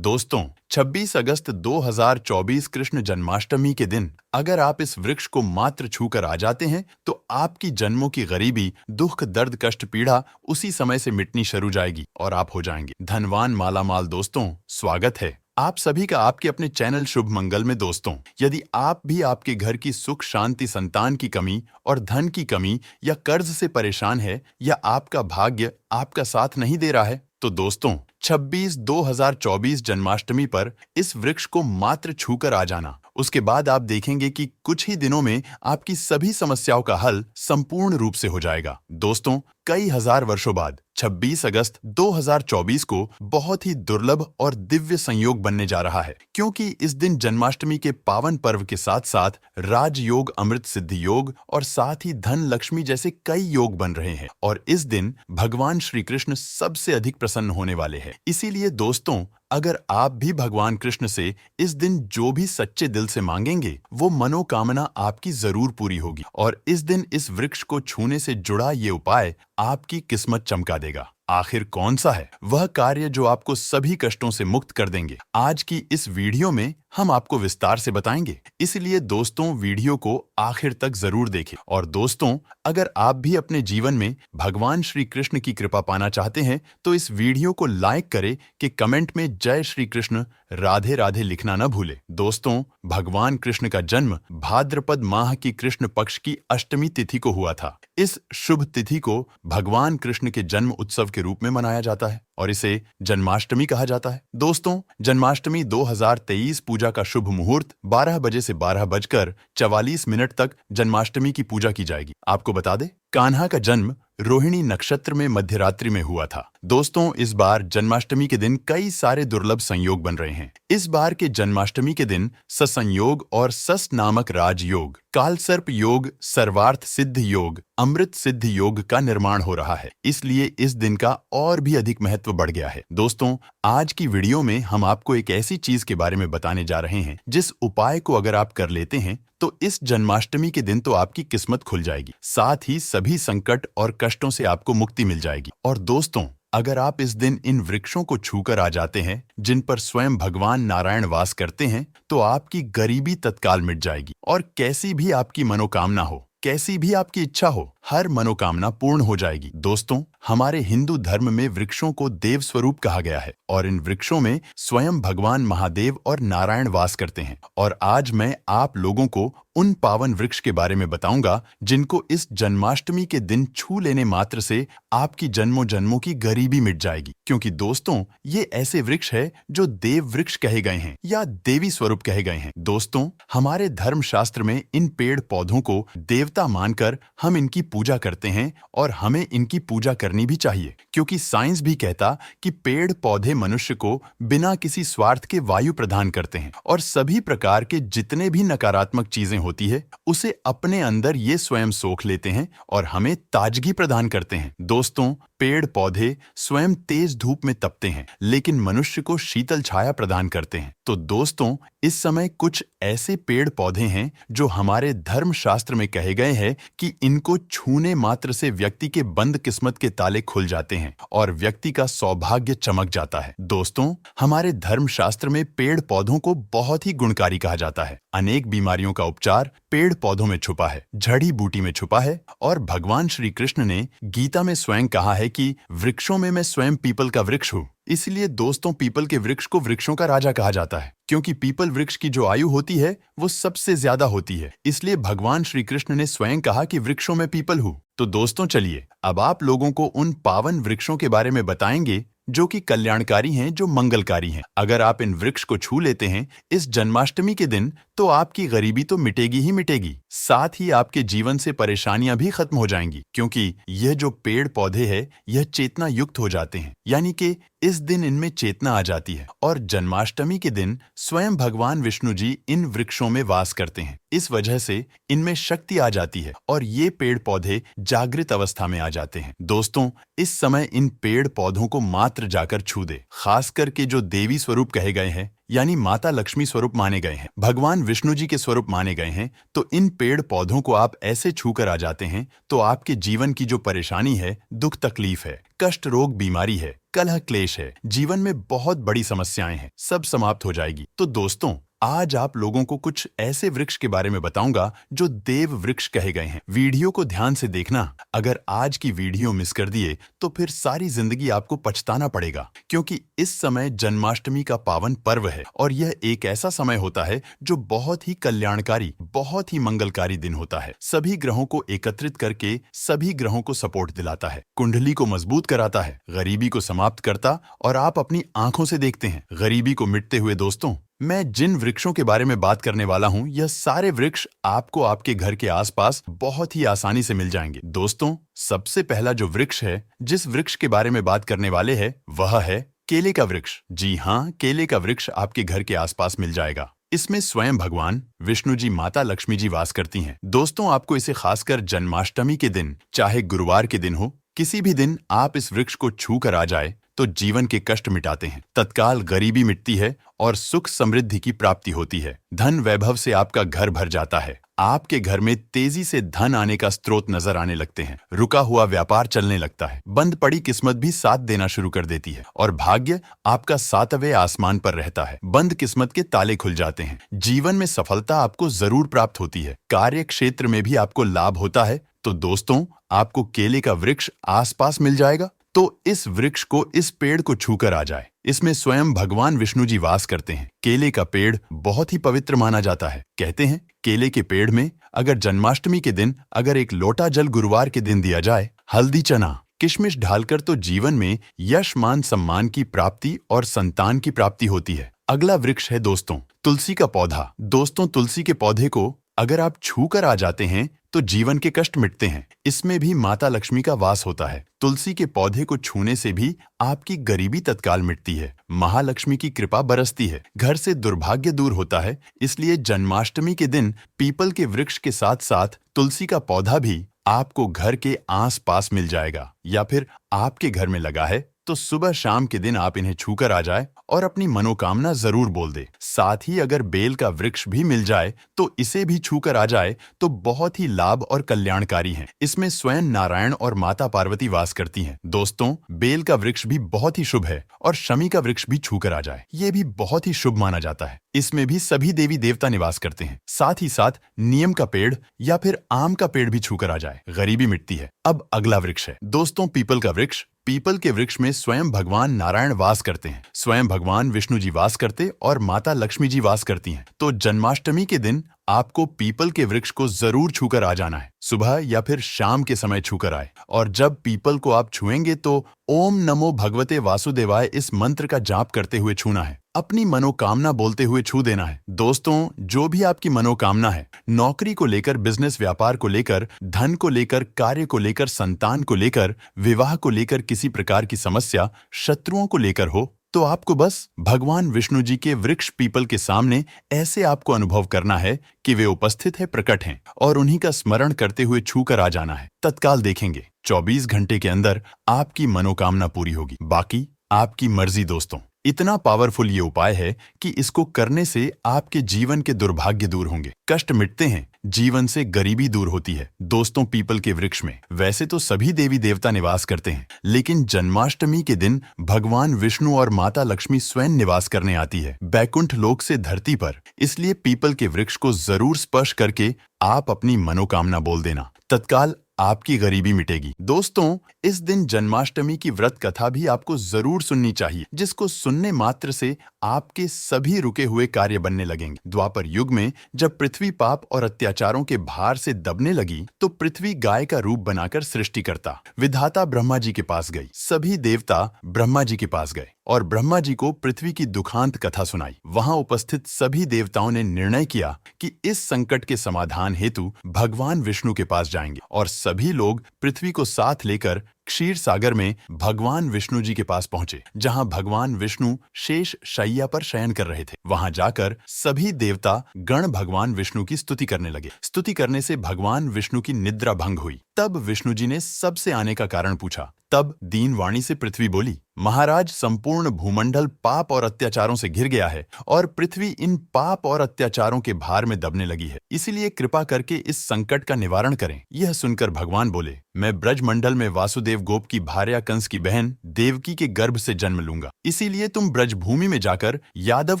दोस्तों, 26 अगस्त 2024 कृष्ण जन्माष्टमी के दिन अगर आप इस वृक्ष को मात्र छूकर आ जाते हैं तो आपकी जन्मों की गरीबी, दुख, दर्द, कष्ट, पीड़ा उसी समय से मिटनी शुरू जाएगी और आप हो जाएंगे धनवान, मालामाल। दोस्तों, स्वागत है आप सभी का आपके अपने चैनल शुभ मंगल में। दोस्तों, यदि आप भी आपके घर की सुख शांति, संतान की कमी और धन की कमी या कर्ज से परेशान है या आपका भाग्य आपका साथ नहीं दे रहा है, तो दोस्तों 26/2/2024 जन्माष्टमी पर इस वृक्ष को मात्र छूकर आ जाना। उसके बाद आप देखेंगे कि कुछ ही दिनों में आपकी सभी समस्याओं का हल संपूर्ण रूप से हो जाएगा। दोस्तों, कई हजार वर्षों बाद 26 अगस्त 2024 को बहुत ही दुर्लभ और दिव्य संयोग बनने जा रहा है, क्योंकि इस दिन जन्माष्टमी के पावन पर्व के साथ साथ राजयोग, अमृत सिद्धि योग और साथ ही धन लक्ष्मी जैसे कई योग बन रहे हैं और इस दिन भगवान श्री कृष्ण सबसे अधिक प्रसन्न होने वाले हैं। इसीलिए दोस्तों, अगर आप भी भगवान कृष्ण से इस दिन जो भी सच्चे दिल से मांगेंगे वो मनोकामना आपकी जरूर पूरी होगी और इस दिन इस वृक्ष को छूने से जुड़ा ये उपाय आपकी किस्मत चमका देगा। आखिर कौन सा है वह कार्य जो आपको सभी कष्टों से मुक्त कर देंगे? आज की इस वीडियो में हम आपको विस्तार से बताएंगे, इसलिए दोस्तों वीडियो को आखिर तक जरूर देखें। और दोस्तों, अगर आप भी अपने जीवन में भगवान श्री कृष्ण की कृपा पाना चाहते हैं तो इस वीडियो को लाइक करें कि कमेंट में जय श्री कृष्ण, राधे राधे लिखना न भूले। दोस्तों, भगवान कृष्ण का जन्म भाद्रपद माह की कृष्ण पक्ष की अष्टमी तिथि को हुआ था। इस शुभ तिथि को भगवान कृष्ण के जन्म उत्सव के रूप में मनाया जाता है और इसे जन्माष्टमी कहा जाता है। दोस्तों, जन्माष्टमी 2023 पूजा का शुभ मुहूर्त 12 बजे से 12:44 तक जन्माष्टमी की पूजा की जाएगी। आपको बता दें, कान्हा का जन्म रोहिणी नक्षत्र में मध्यरात्रि में हुआ था। दोस्तों, इस बार जन्माष्टमी के दिन कई सारे दुर्लभ संयोग बन रहे हैं। इस बार के जन्माष्टमी के दिन ससंयोग और सस नामक राजयोग, कालसर्प योग, सर्वार्थ सिद्ध योग, अमृत सिद्ध योग का निर्माण हो रहा है, इसलिए इस दिन का और भी अधिक महत्व बढ़ गया है। दोस्तों, आज की वीडियो में हम आपको एक ऐसी चीज के बारे में बताने जा रहे हैं जिस उपाय को अगर आप कर लेते हैं तो इस जन्माष्टमी के दिन तो आपकी किस्मत खुल जाएगी, साथ ही सभी संकट और कष्टों से आपको मुक्ति मिल जाएगी। और दोस्तों, अगर आप इस दिन इन वृक्षों को छूकर आ जाते हैं जिन पर स्वयं भगवान नारायण वास करते हैं तो आपकी गरीबी तत्काल मिट जाएगी और कैसी भी आपकी मनोकामना हो, कैसी भी आपकी इच्छा हो, हर मनोकामना पूर्ण हो जाएगी। दोस्तों, हमारे हिंदू धर्म में वृक्षों को देव स्वरूप कहा गया है और इन वृक्षों में स्वयं भगवान महादेव और नारायण वास करते हैं। और आज मैं आप लोगों को उन पावन वृक्ष के बारे में बताऊंगा जिनको इस जन्माष्टमी के दिन छू लेने मात्र से आपकी जन्मों जन्मों की गरीबी मिट जाएगी। क्योंकि दोस्तों, ये ऐसे वृक्ष है जो देव वृक्ष कहे गए हैं या देवी स्वरूप कहे गए हैं। दोस्तों, हमारे धर्म शास्त्र में इन पेड़ पौधों को देवता मानकर हम इनकी पूजा करते हैं और हमें इनकी पूजा करनी भी चाहिए, क्योंकि साइंस भी कहता कि पेड़ पौधे मनुष्य को बिना किसी स्वार्थ के वायु प्रदान करते हैं और सभी प्रकार के जितने भी नकारात्मक चीजें होती है उसे अपने अंदर ये स्वयं सोख लेते हैं और हमें ताजगी प्रदान करते हैं। दोस्तों, पेड़ पौधे स्वयं तेज धूप में तपते हैं लेकिन मनुष्य को शीतल छाया प्रदान करते हैं। तो दोस्तों, इस समय कुछ ऐसे पेड़ पौधे हैं जो हमारे धर्म शास्त्र में कहे गए हैं कि इनको छूने मात्र से व्यक्ति के बंद किस्मत के ताले खुल जाते हैं और व्यक्ति का सौभाग्य चमक जाता है। दोस्तों, हमारे धर्म शास्त्र में पेड़ पौधों को बहुत ही गुणकारी कहा जाता है। अनेक बीमारियों का उपचार पेड़ पौधों में छुपा है, जड़ी बूटी में छुपा है और भगवान श्री कृष्ण ने गीता में स्वयं कहा है कि वृक्षों में मैं स्वयं पीपल का वृक्ष हूँ। इसलिए दोस्तों, पीपल के वृक्ष को वृक्षों का राजा कहा जाता है, क्योंकि पीपल वृक्ष की जो आयु होती है वो सबसे ज्यादा होती है। इसलिए भगवान श्री कृष्ण ने स्वयं कहा कि वृक्षों में पीपल हूँ। तो दोस्तों, चलिए अब आप लोगों को उन पावन वृक्षों के बारे में बताएंगे जो कि कल्याणकारी हैं, जो मंगलकारी हैं। अगर आप इन वृक्ष को छू लेते हैं इस जन्माष्टमी के दिन तो आपकी गरीबी तो मिटेगी ही मिटेगी, साथ ही आपके जीवन से परेशानियां भी खत्म हो जाएंगी, क्योंकि यह जो पेड़ पौधे हैं यह चेतना युक्त हो जाते हैं, यानी कि इस दिन इनमें चेतना आ जाती है और जन्माष्टमी के दिन स्वयं भगवान विष्णु जी इन वृक्षों में वास करते हैं। इस वजह से इनमें शक्ति आ जाती है और ये पेड़ पौधे जागृत अवस्था में आ जाते हैं। दोस्तों, इस समय इन पेड़ पौधों को मात्र जाकर छू दे, खास करके जो देवी स्वरूप कहे गए हैं यानी माता लक्ष्मी स्वरूप माने गए हैं, भगवान विष्णु जी के स्वरूप माने गए हैं, तो इन पेड़ पौधों को आप ऐसे छूकर आ जाते हैं तो आपके जीवन की जो परेशानी है, दुख तकलीफ है, कष्ट रोग बीमारी है, कलह क्लेश है, जीवन में बहुत बड़ी समस्याएं हैं, सब समाप्त हो जाएगी। तो दोस्तों, आज आप लोगों को कुछ ऐसे वृक्ष के बारे में बताऊंगा जो देव वृक्ष कहे गए हैं। वीडियो को ध्यान से देखना। अगर आज की वीडियो मिस कर दिए तो फिर सारी जिंदगी आपको पछताना पड़ेगा, क्योंकि इस समय जन्माष्टमी का पावन पर्व है और यह एक ऐसा समय होता है जो बहुत ही कल्याणकारी, बहुत ही मंगलकारी दिन होता है। सभी ग्रहों को एकत्रित करके सभी ग्रहों को सपोर्ट दिलाता है, कुंडली को मजबूत कराता है, गरीबी को समाप्त करता और आप अपनी आंखों से देखते हैं गरीबी को मिटते हुए। दोस्तों, मैं जिन वृक्षों के बारे में बात करने वाला हूं, यह सारे वृक्ष आपको आपके घर के आसपास बहुत ही आसानी से मिल जाएंगे। दोस्तों, सबसे पहला जो वृक्ष है, जिस वृक्ष के बारे में बात करने वाले हैं, वह है केले का वृक्ष। जी हाँ, केले का वृक्ष आपके घर के आसपास मिल जाएगा। इसमें स्वयं भगवान विष्णु जी, माता लक्ष्मी जी वास करती हैं। दोस्तों, आपको इसे खासकर जन्माष्टमी के दिन, चाहे गुरुवार के दिन हो, किसी भी दिन आप इस वृक्ष को छू कर आ जाए तो जीवन के कष्ट मिटाते हैं, तत्काल गरीबी मिटती है और सुख समृद्धि की प्राप्ति होती है। धन वैभव से आपका घर भर जाता है, आपके घर में तेजी से धन आने का स्रोत नजर आने लगते हैं, रुका हुआ व्यापार चलने लगता है, बंद पड़ी किस्मत भी साथ देना शुरू कर देती है और भाग्य आपका सातवें आसमान पर रहता है। बंद किस्मत के ताले खुल जाते हैं, जीवन में सफलता आपको जरूर प्राप्त होती है, कार्य क्षेत्र में भी आपको लाभ होता है। तो दोस्तों, आपको केले का वृक्ष आसपास मिल जाएगा, तो इस वृक्ष को, इस पेड़ को छूकर आ जाए। इसमें स्वयं भगवान विष्णु जी वास करते हैं। केले का पेड़ बहुत ही पवित्र माना जाता है। कहते हैं केले के पेड़ में अगर जन्माष्टमी के दिन अगर एक लोटा जल गुरुवार के दिन दिया जाए, हल्दी चना किशमिश डालकर, तो जीवन में यश मान सम्मान की प्राप्ति और संतान की प्राप्ति होती है। अगला वृक्ष है दोस्तों तुलसी का पौधा। दोस्तों, तुलसी के पौधे को अगर आप छू कर आ जाते हैं तो जीवन के कष्ट मिटते हैं। इसमें भी माता लक्ष्मी का वास होता है। तुलसी के पौधे को छूने से भी आपकी गरीबी तत्काल मिटती है, महालक्ष्मी की कृपा बरसती है, घर से दुर्भाग्य दूर होता है। इसलिए जन्माष्टमी के दिन पीपल के वृक्ष के साथ साथ तुलसी का पौधा भी आपको घर के आस पास मिल जाएगा, या फिर आपके घर में लगा है तो सुबह शाम के दिन आप इन्हें छूकर आ जाए और अपनी मनोकामना जरूर बोल दे। साथ ही अगर बेल का वृक्ष भी मिल जाए तो इसे भी छूकर आ जाए तो बहुत ही लाभ और कल्याणकारी है। इसमें स्वयं नारायण और माता पार्वती वास करती हैं। दोस्तों, बेल का वृक्ष भी बहुत ही शुभ है और शमी का वृक्ष भी छूकर आ जाए, ये भी बहुत ही शुभ माना जाता है। इसमें भी सभी देवी देवता निवास करते हैं। साथ ही साथ नीम का पेड़ या फिर आम का पेड़ भी छूकर आ जाए, गरीबी मिटती है। अब अगला वृक्ष है दोस्तों पीपल का वृक्ष। पीपल के वृक्ष में स्वयं भगवान नारायण वास करते हैं, स्वयं भगवान विष्णु जी वास करते और माता लक्ष्मी जी वास करती हैं। तो जन्माष्टमी के दिन आपको पीपल के वृक्ष को जरूर छूकर आ जाना है। सुबह या फिर शाम के समय छूकर आए और जब पीपल को आप छुएंगे तो ओम नमो भगवते वासुदेवाय इस मंत्र का जाप करते हुए छूना है, अपनी मनोकामना बोलते हुए छू देना है। दोस्तों, जो भी आपकी मनोकामना है, नौकरी को लेकर, बिजनेस व्यापार को लेकर, धन को लेकर, कार्य को लेकर, संतान को लेकर, विवाह को लेकर, किसी प्रकार की समस्या शत्रुओं को लेकर हो, तो आपको बस भगवान विष्णु जी के वृक्ष पीपल के सामने ऐसे आपको अनुभव करना है कि वे उपस्थित है, प्रकट हैं, और उन्हीं का स्मरण करते हुए छूकर आ जाना है। तत्काल देखेंगे 24 घंटे के अंदर आपकी मनोकामना पूरी होगी। बाकी आपकी मर्जी। दोस्तों, इतना पावरफुल ये उपाय है कि इसको करने से आपके जीवन के दुर्भाग्य दूर होंगे, कष्ट मिटते हैं, जीवन से गरीबी दूर होती है। दोस्तों, पीपल के वृक्ष में वैसे तो सभी देवी देवता निवास करते हैं, लेकिन जन्माष्टमी के दिन भगवान विष्णु और माता लक्ष्मी स्वयं निवास करने आती है, बैकुंठ लोक से धरती पर। इसलिए पीपल के वृक्ष को जरूर स्पर्श करके आप अपनी मनोकामना बोल देना, तत्काल आपकी गरीबी मिटेगी। दोस्तों, इस दिन जन्माष्टमी की व्रत कथा भी आपको जरूर सुननी चाहिए, जिसको सुनने मात्र से आपके सभी रुके हुए कार्य बनने लगेंगे। द्वापर युग में जब पृथ्वी पाप और अत्याचारों के भार से दबने लगी, तो पृथ्वी गाय का रूप बनाकर सृष्टिकर्ता विधाता ब्रह्मा जी के पास गई। सभी देवता ब्रह्मा जी के पास गए और ब्रह्मा जी को पृथ्वी की दुखांत कथा सुनाई। वहां उपस्थित सभी देवताओं ने निर्णय किया कि इस संकट के समाधान हेतु भगवान विष्णु के पास जाएंगे, और सभी लोग पृथ्वी को साथ लेकर क्षीर सागर में भगवान विष्णु जी के पास पहुंचे, जहां भगवान विष्णु शेष शैया पर शयन कर रहे थे। वहां जाकर सभी देवता गण भगवान विष्णु की स्तुति करने लगे। स्तुति करने से भगवान विष्णु की निद्रा भंग हुई। तब विष्णु जी ने सबसे आने का कारण पूछा। तब दीन वाणी से पृथ्वी बोली, महाराज, संपूर्ण भूमंडल पाप और अत्याचारों से घिर गया है और पृथ्वी इन पाप और अत्याचारों के भार में दबने लगी है। इसीलिए कृपा करके इस संकट का निवारण करें। यह सुनकर भगवान बोले, मैं ब्रजमंडल में वासुदेव गोप की भार्या कंस की बहन देवकी के गर्भ से जन्म लूंगा। इसीलिए तुम ब्रजभूमि में जाकर यादव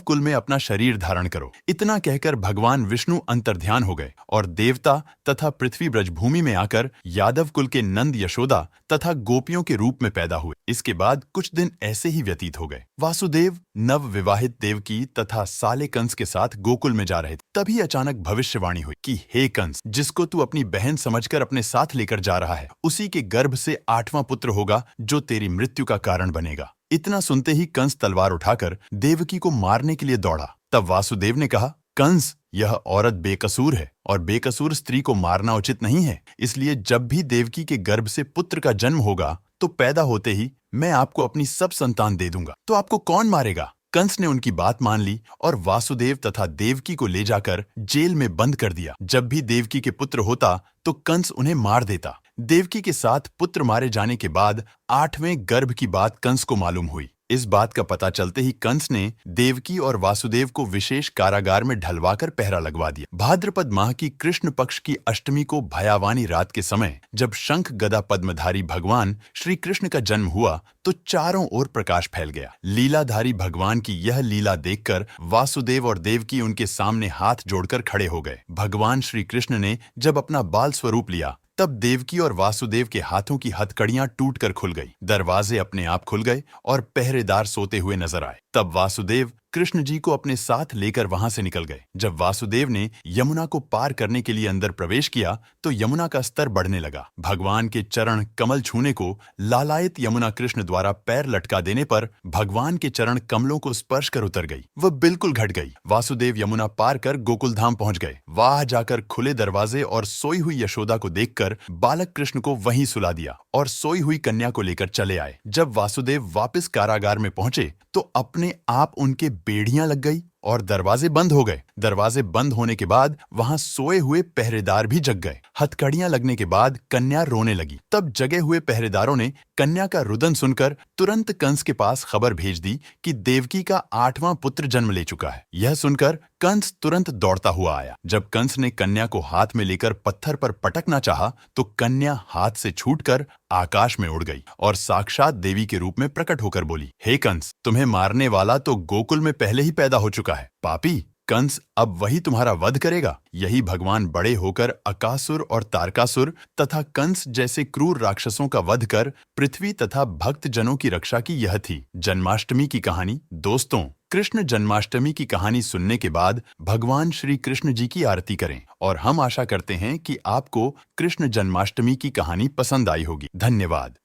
कुल में अपना शरीर धारण करो। इतना कहकर भगवान विष्णु अंतर्ध्यान हो गए और देवता तथा पृथ्वी ब्रजभूमि में आकर यादव कुल के नंद, यशोदा तथा गोपियों के रूप में पैदा हुए। इसके बाद कुछ दिन ऐसे ही व्यतीत हो गए। वासुदेव नव विवाहित देवकी तथा साले कंस के साथ गोकुल में जा रहे थे। तभी अचानक भविष्यवाणी हुई कि हे कंस, जिसको तू अपनी बहन समझकर अपने साथ लेकर जा रहा है, उसी के गर्भ से 8वां पुत्र होगा जो तेरी मृत्यु का कारण बनेगा। इतना सुनते ही कंस तलवार उठाकर देवकी को मारने के लिए दौड़ा। तब वासुदेव ने कहा, कंस, यह औरत बेकसूर है और बेकसूर स्त्री को मारना उचित नहीं है। इसलिए जब भी देवकी के गर्भ से पुत्र का जन्म होगा तो पैदा होते ही मैं आपको अपनी सब संतान दे दूंगा। तो आपको कौन मारेगा? कंस ने उनकी बात मान ली और वासुदेव तथा देवकी को ले जाकर जेल में बंद कर दिया। जब भी देवकी के पुत्र होता तो कंस उन्हें मार देता। देवकी के साथ पुत्र मारे जाने के बाद 8वें गर्भ की बात कंस को मालूम हुई। इस बात का पता चलते ही कंस ने देवकी और वासुदेव को विशेष कारागार में ढलवाकर पहरा लगवा दिया। भाद्रपद माह की कृष्ण पक्ष की अष्टमी को भयावानी रात के समय जब शंख गदा पद्मधारी भगवान श्री कृष्ण का जन्म हुआ तो चारों ओर प्रकाश फैल गया। लीलाधारी भगवान की यह लीला देखकर वासुदेव और देवकी उनके सामने हाथ जोड़कर खड़े हो गए। भगवान श्री कृष्ण ने जब अपना बाल स्वरूप लिया तब देवकी और वासुदेव के हाथों की हथकड़ियां टूटकर खुल गई। दरवाजे अपने आप खुल गए और पहरेदार सोते हुए नजर आए। तब वासुदेव कृष्ण जी को अपने साथ लेकर वहां से निकल गए। जब वासुदेव ने यमुना को पार करने के लिए अंदर प्रवेश किया तो यमुना का स्तर बढ़ने लगा। भगवान के चरण कमल छूने को लालायित यमुना कृष्ण द्वारा पैर लटका देने पर भगवान के चरण कमलों को स्पर्श कर उतर गई। वह बिल्कुल घट गई। वासुदेव यमुना पार कर गोकुल धाम पहुंच गए। वहां जाकर खुले दरवाजे और सोई हुई यशोदा को देखकर बालक कृष्ण को वहीं सुला दिया और सोई हुई कन्या को लेकर चले आए। जब वासुदेव वापस कारागार में पहुंचे तो अपने आप उनके बेड़ियां लग गई और दरवाजे बंद हो गए। दरवाजे बंद होने के बाद वहां सोए हुए पहरेदार भी जग गए। हथकड़ियां लगने के बाद कन्या रोने लगी। तब जगे हुए पहरेदारों ने कन्या का रुदन सुनकर तुरंत कंस के पास खबर भेज दी कि देवकी का 8वां पुत्र जन्म ले चुका है। यह सुनकर कंस तुरंत दौड़ता हुआ आया। जब कंस ने कन्या को हाथ में लेकर पत्थर पर पटकना चाहा तो कन्या हाथ से छूटकर आकाश में उड़ गई और साक्षात देवी के रूप में प्रकट होकर बोली, हे कंस, तुम्हें मारने वाला तो गोकुल में पहले ही पैदा हो चुका है। पापी कंस अब वही तुम्हारा वध करेगा। यही भगवान बड़े होकर अकासुर और तारकासुर तथा कंस जैसे क्रूर राक्षसों का वध कर पृथ्वी तथा भक्त जनों की रक्षा की यह थी जन्माष्टमी की कहानी। दोस्तों, कृष्ण जन्माष्टमी की कहानी सुनने के बाद भगवान श्री कृष्ण जी की आरती करें और हम आशा करते हैं कि आपको कृष्ण जन्माष्टमी की कहानी पसंद आई होगी। धन्यवाद।